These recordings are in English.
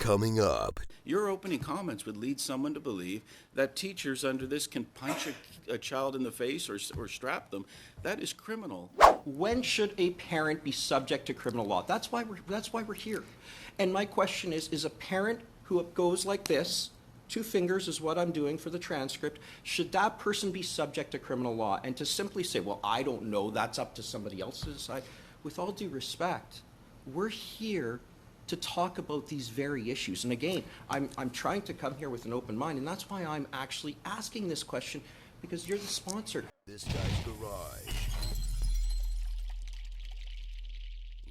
coming up. Your opening comments would lead someone to believe that teachers under this can punch a child in the face or strap them. That is criminal. When should a parent be subject to criminal law? That's why we're here. And my question is a parent who goes like this, 2 fingers is what I'm doing for the transcript, should that person be subject to criminal law? And to simply say, well, I don't know, that's up to somebody else to decide, with all due respect, we're here to talk about these very issues. And again, I'm trying to come here with an open mind, and that's why I'm actually asking this question, because you're the sponsor. This Guy's Garage.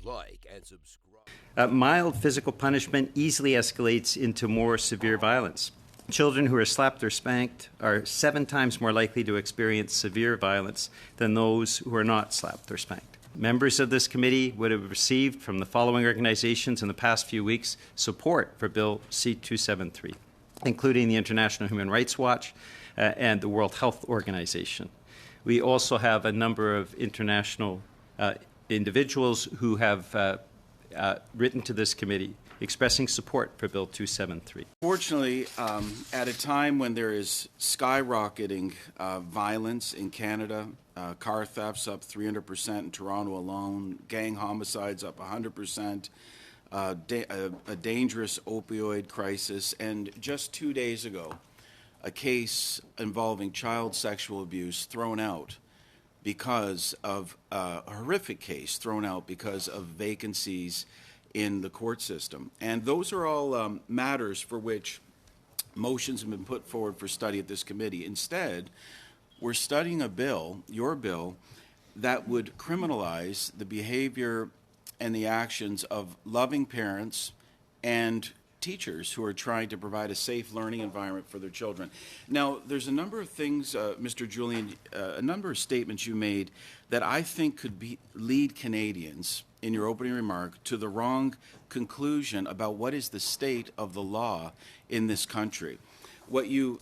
Like and subscribe. Mild physical punishment easily escalates into more severe violence. Children who are slapped or spanked are 7 times more likely to experience severe violence than those who are not slapped or spanked. Members of this committee would have received from the following organizations in the past few weeks support for Bill C273, including the International Human Rights Watch and the World Health Organization. We also have a number of international individuals who have written to this committee expressing support for Bill 273. Fortunately, at a time when there is skyrocketing violence in Canada, car thefts up 300% in Toronto alone, gang homicides up 100%, a dangerous opioid crisis, and just 2 days ago, a case involving child sexual abuse thrown out because of a horrific case thrown out because of vacancies in the court system. And those are all matters for which motions have been put forward for study at this committee. Instead, we're studying a bill, your bill, that would criminalize the behavior and the actions of loving parents and teachers who are trying to provide a safe learning environment for their children. Now, there's a number of things, Mr. Julian, a number of statements you made that I think could lead Canadians, in your opening remark, to the wrong conclusion about what is the state of the law in this country. What you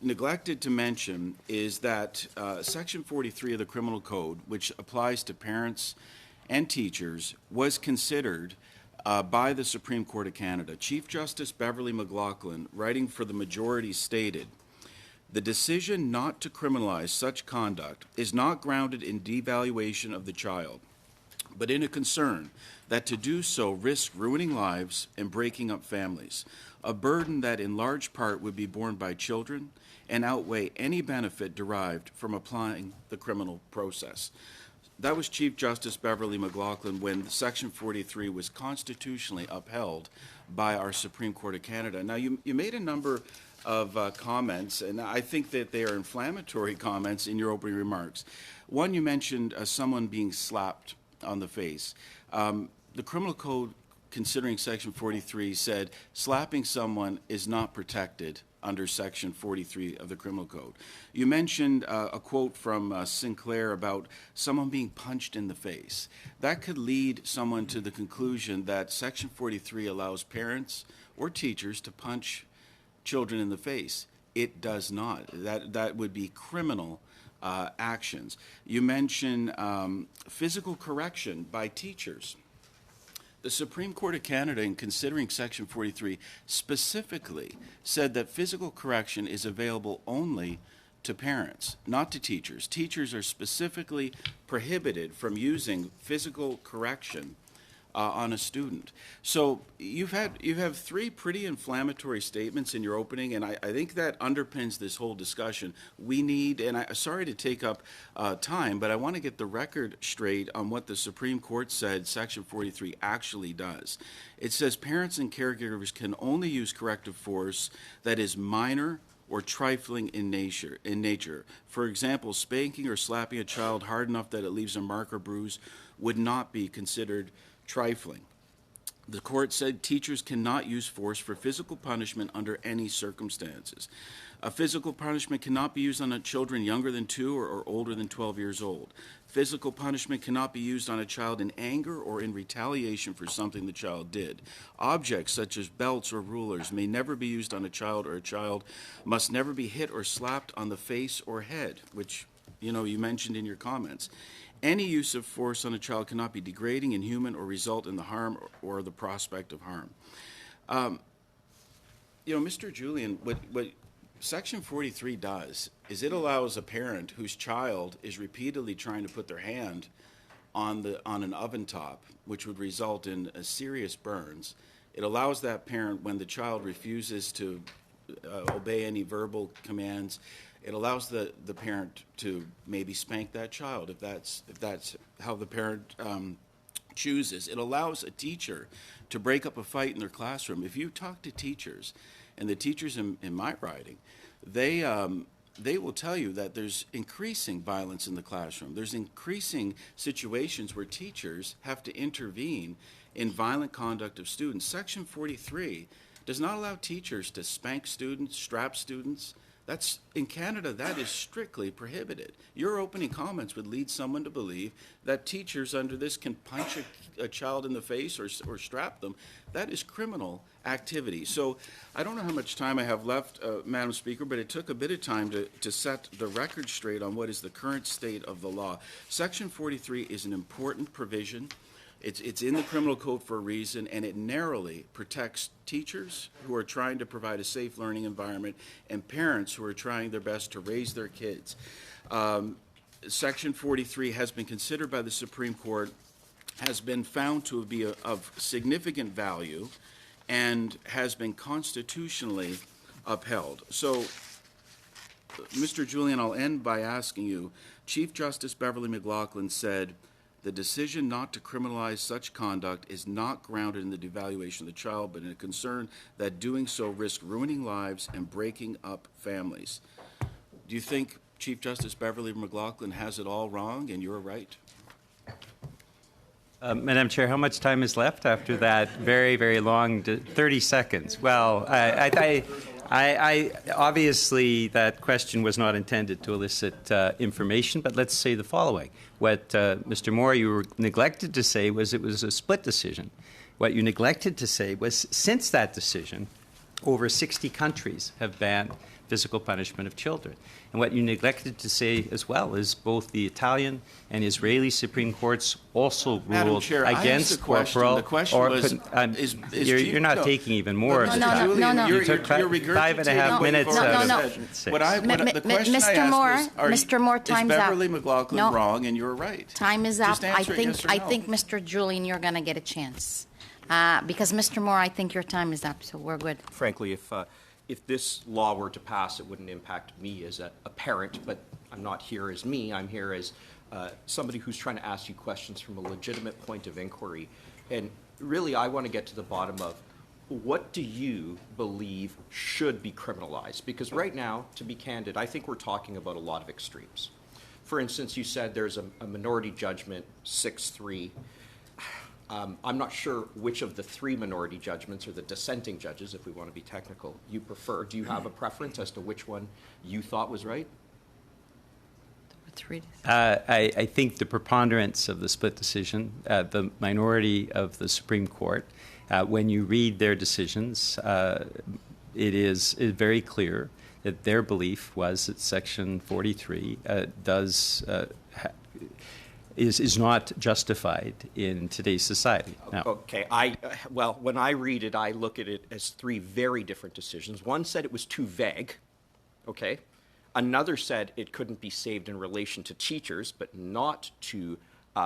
neglected to mention is that Section 43 of the Criminal Code, which applies to parents and teachers, was considered by the Supreme Court of Canada. Chief Justice Beverly McLaughlin, writing for the majority, stated, "The decision not to criminalize such conduct is not grounded in devaluation of the child, but in a concern that to do so risks ruining lives and breaking up families, a burden that in large part would be borne by children and outweigh any benefit derived from applying the criminal process." That was Chief Justice Beverly McLaughlin when Section 43 was constitutionally upheld by our Supreme Court of Canada. Now, you made a number of comments, and I think that they are inflammatory comments in your opening remarks. One, you mentioned someone being slapped on the face. The Criminal Code, considering Section 43, said slapping someone is not protected under Section 43 of the Criminal Code. You mentioned a quote from Sinclair about someone being punched in the face. That could lead someone to the conclusion that Section 43 allows parents or teachers to punch children in the face. It does not. That would be criminal actions. You mentioned physical correction by teachers. The Supreme Court of Canada, in considering Section 43, specifically said that physical correction is available only to parents, not to teachers. Teachers are specifically prohibited from using physical correction on a student. So you have 3 pretty inflammatory statements in your opening, and I think that underpins this whole discussion. We need, and sorry to take up time, but I want to get the record straight on what the Supreme Court said Section 43 actually does. It says parents and caregivers can only use corrective force that is minor or trifling in nature. For example, spanking or slapping a child hard enough that it leaves a mark or bruise would not be considered trifling. The court said teachers cannot use force for physical punishment under any circumstances. A physical punishment cannot be used on children younger than 2 or older than 12 years old. Physical punishment cannot be used on a child in anger or in retaliation for something the child did. Objects such as belts or rulers may never be used on a child, or a child must never be hit or slapped on the face or head, which you mentioned in your comments. Any use of force on a child cannot be degrading, inhuman, or result in the harm or the prospect of harm. Mr. Julian, what Section 43 does is it allows a parent whose child is repeatedly trying to put their hand on an oven top, which would result in serious burns. It allows that parent, when the child refuses to obey any verbal commands, it allows the parent to maybe spank that child if that's how the parent chooses. It allows a teacher to break up a fight in their classroom. If you talk to teachers, and the teachers in my riding, they will tell you that there's increasing violence in the classroom. There's increasing situations where teachers have to intervene in violent conduct of students. Section 43 does not allow teachers to spank students, strap students. That's, in Canada, that is strictly prohibited. Your opening comments would lead someone to believe that teachers under this can punch a child in the face or strap them. That is criminal activity. So I don't know how much time I have left, Madam Speaker, but it took a bit of time to set the record straight on what is the current state of the law. Section 43 is an important provision. It's in the criminal code for a reason, and it narrowly protects teachers who are trying to provide a safe learning environment and parents who are trying their best to raise their kids. Section 43 has been considered by the Supreme Court, has been found to be of significant value, and has been constitutionally upheld. So, Mr. Julian, I'll end by asking you, Chief Justice Beverly McLaughlin said, "The decision not to criminalize such conduct is not grounded in the devaluation of the child, but in a concern that doing so risks ruining lives and breaking up families." Do you think Chief Justice Beverly McLaughlin has it all wrong and you're right? Madam Chair, how much time is left after that very, very long 30 seconds? Well, I obviously that question was not intended to elicit information, but let's say the following. What Mr. Moore, you neglected to say was it was a split decision. What you neglected to say was since that decision, over 60 countries have banned physical punishment of children. And what you neglected to say as well is both the Italian and Israeli Supreme Courts also Madam ruled Chair, against corporal. The question was, you're not taking even more of the time. No. You took You're 5.5 minutes out No. of 6. The question I asked was, Mr. Moore, time's is up. Beverly McLaughlin No. wrong and you're right? Time is up. Just answer it, yes or no. I think, Mr. Julian, you're going to get a chance. Because, Mr. Moore, I think your time is up, so we're good. Frankly, if this law were to pass, it wouldn't impact me as a parent, but I'm not here as me. I'm here as somebody who's trying to ask you questions from a legitimate point of inquiry. And really, I want to get to the bottom of what do you believe should be criminalized? Because right now, to be candid, I think we're talking about a lot of extremes. For instance, you said there's a minority judgment, 6-3. I'm not sure which of the three minority judgments or the dissenting judges, if we want to be technical, you prefer. Do you have a preference as to which one you thought was right? I think the preponderance of the split decision, the minority of the Supreme Court, when you read their decisions, it is very clear that their belief was that Section 43 is not justified in today's society. Now, Okay, well, when I read it, I look at it as three very different decisions. One said it was too vague, okay? Another said it couldn't be saved in relation to teachers, but not to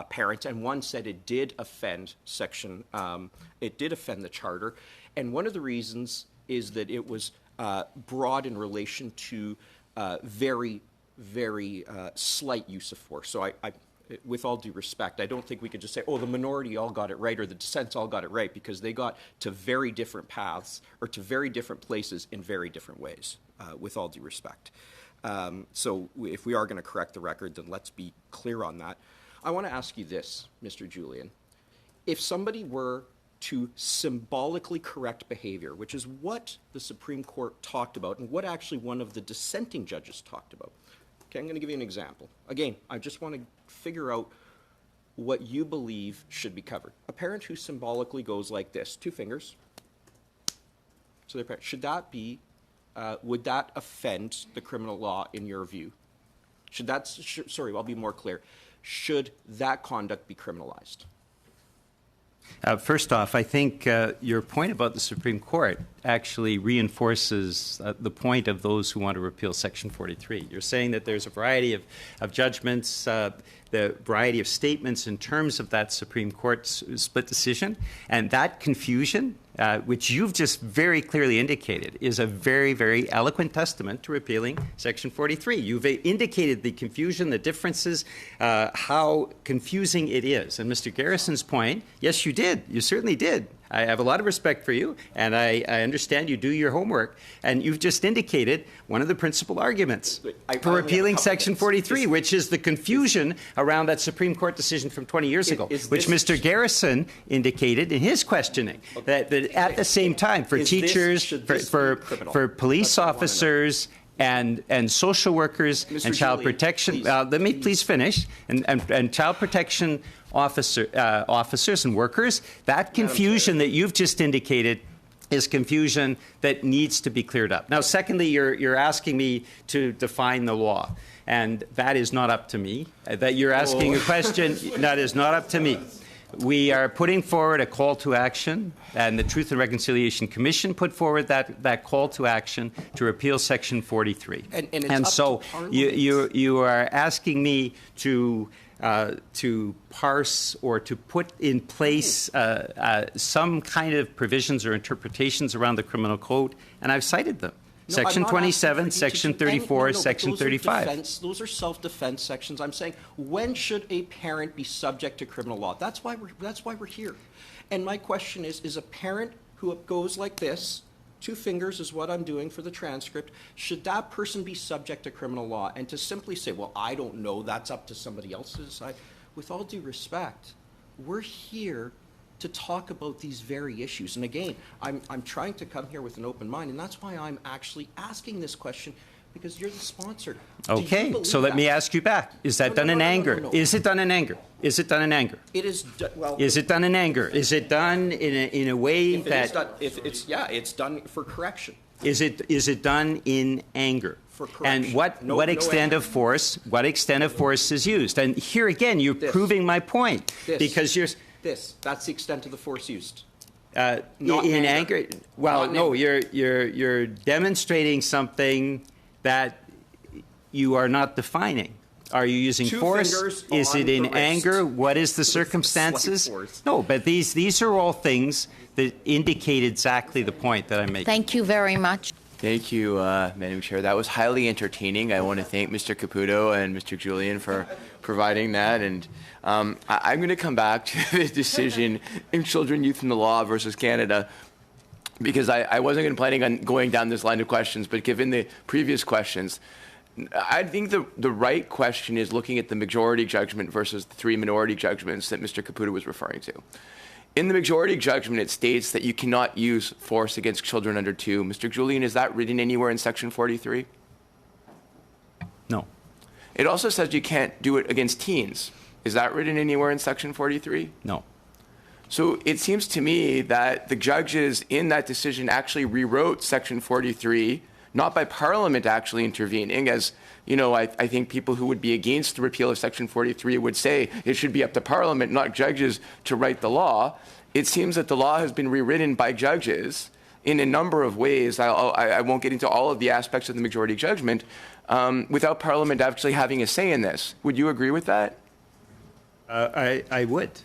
parents. And one said it did offend it did offend the charter. And one of the reasons is that it was broad in relation to very, very slight use of force. So with all due respect, I don't think we could just say, oh, the minority all got it right or the dissents all got it right, because they got to very different paths or to very different places in very different ways, with all due respect. So if we are going to correct the record, then let's be clear on that. I want to ask you this, Mr. Julian. If somebody were to symbolically correct behavior, which is what the Supreme Court talked about and what actually one of the dissenting judges talked about. Okay, I'm going to give you an example. Again, I just want to figure out what you believe should be covered. A parent who symbolically goes like this, 2 fingers. So their parent, should that be, would that offend the criminal law in your view? Sorry, I'll be more clear. Should that conduct be criminalized? First off, I think your point about the Supreme Court actually reinforces the point of those who want to repeal Section 43. You're saying that there's a variety of judgments, the variety of statements in terms of that Supreme Court split decision, and that confusion, which you've just very clearly indicated, is a very, very eloquent testament to repealing Section 43. You've indicated the confusion, the differences, how confusing it is. And Mr. Garrison's point, yes, you did. You certainly did. I have a lot of respect for you, and I understand you do your homework. And you've just indicated one of the principal arguments for repealing Section 43, which is the confusion around that Supreme Court decision from 20 years ago, which Mr. Garrison indicated in his questioning, that at the same time, for teachers, for police officers, and social workers and child protection. Let me please finish. And child protection officers and workers, that confusion that you've just indicated is confusion that needs to be cleared up. Now, secondly, you're asking me to define the law, and that is not up to me. That you're asking a question, that is not up to me. We are putting forward a call to action, and the Truth and Reconciliation Commission put forward that call to action to repeal Section 43. And so you are asking me to parse or to put in place some kind of provisions or interpretations around the criminal code, and I've cited them. No, Section 27, Section 34, Section 35. Those are self-defense sections. I'm saying, when should a parent be subject to criminal law? That's why we're here. And my question is a parent who goes like this, 2 fingers is what I'm doing for the transcript, should that person be subject to criminal law? And to simply say, well, I don't know, that's up to somebody else to decide. With all due respect, we're here to talk about these very issues. And again, I'm trying to come here with an open mind, and that's why I'm actually asking this question, because you're the sponsor. Okay, so let me ask you back. Is that done in anger? Is it done in anger? Is it done in anger? It is, well... Is it done in anger? Is it done in a way that... it's done for correction. Is it done in anger? For correction. And what extent of force is used? And here again, you're proving my point. Because that's the extent of the force used. In anger? Well, no, you're demonstrating something that you are not defining. Are you using force? Is it in anger? What is the circumstances? No, but these are all things that indicate exactly the point that I'm making. Thank you very much. Thank you, Madam Chair. That was highly entertaining. I want to thank Mr. Caputo and Mr. Julian for providing that. And I'm going to come back to the decision in Children, Youth, and the Law versus Canada, because I wasn't planning on going down this line of questions, but given the previous questions, I think the right question is looking at the majority judgment versus the 3 minority judgments that Mr. Caputo was referring to. In the majority judgment, it states that you cannot use force against children under 2. Mr. Julian, is that written anywhere in Section 43? No. It also says you can't do it against teens. Is that written anywhere in Section 43? No. So it seems to me that the judges in that decision actually rewrote Section 43, not by Parliament actually intervening, as you know, I think people who would be against the repeal of Section 43 would say it should be up to Parliament, not judges, to write the law. It seems that the law has been rewritten by judges in a number of ways. I won't get into all of the aspects of the majority judgment without Parliament actually having a say in this. Would you agree with that? I would.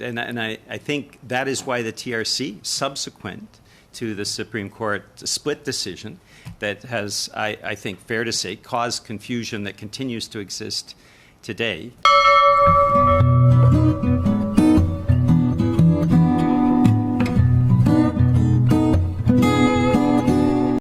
And I think that is why the TRC, subsequent to the Supreme Court split decision, that has, I think, fair to say, caused confusion that continues to exist today.